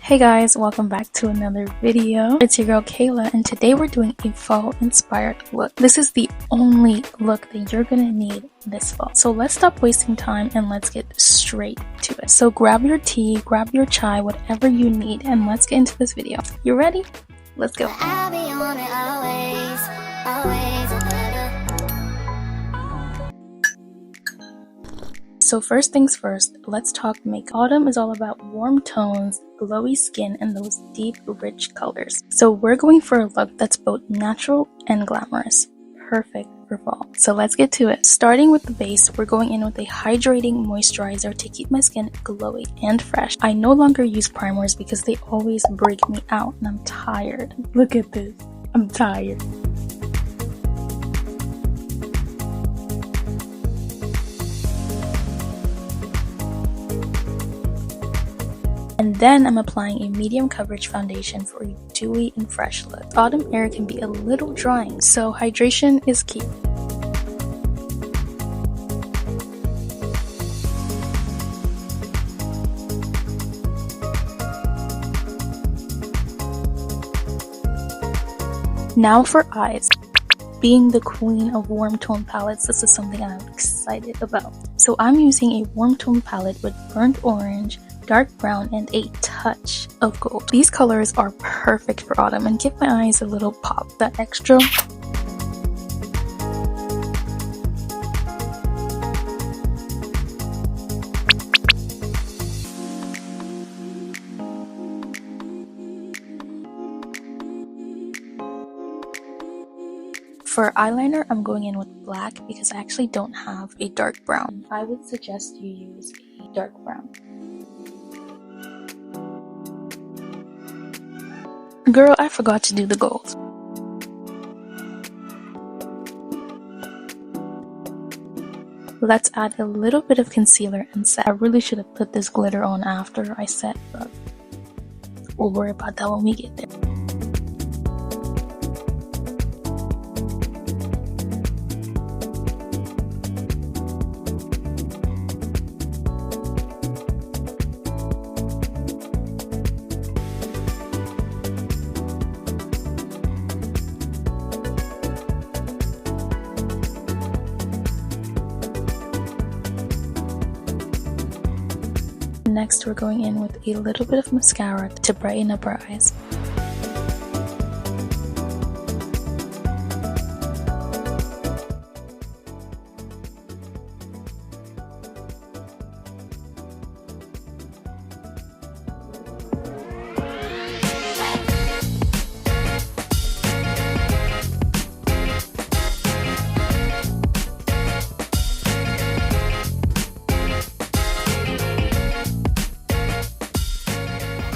Hey guys, welcome back to another video. It's your girl Kayla, and today we're doing a fall inspired look. This is the only look that you're gonna need this fall. So let's stop wasting time and let's get straight to it. So grab your tea, grab your chai, whatever you need, and let's get into this video. You ready? Let's go. I'll be on it always, always and ever. So first things first, let's talk makeup. Autumn is all about warm tones, glowy skin, and those deep, rich colors. So we're going for a look that's both natural and glamorous. Perfect for fall. So let's get to it. Starting with the base, we're going in with a hydrating moisturizer to keep my skin glowy and fresh. I no longer use primers because they always break me out and I'm tired. Look at this. I'm tired. And then I'm applying a medium coverage foundation for a dewy and fresh look. Autumn air can be a little drying, so hydration is key. Now for eyes. Being the queen of warm tone palettes, this is something I'm excited about. So I'm using a warm tone palette with burnt orange, dark brown, and a touch of gold. These colors are perfect for autumn and give my eyes a little pop, that extra. For eyeliner, I'm going in with black because I actually don't have a dark brown. I would suggest you use a dark brown. Girl, I forgot to do the gold. Let's add a little bit of concealer and set. I really should have put this glitter on after I set, but we'll worry about that when we get there. Next, we're going in with a little bit of mascara to brighten up our eyes.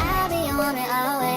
I'll be on it always.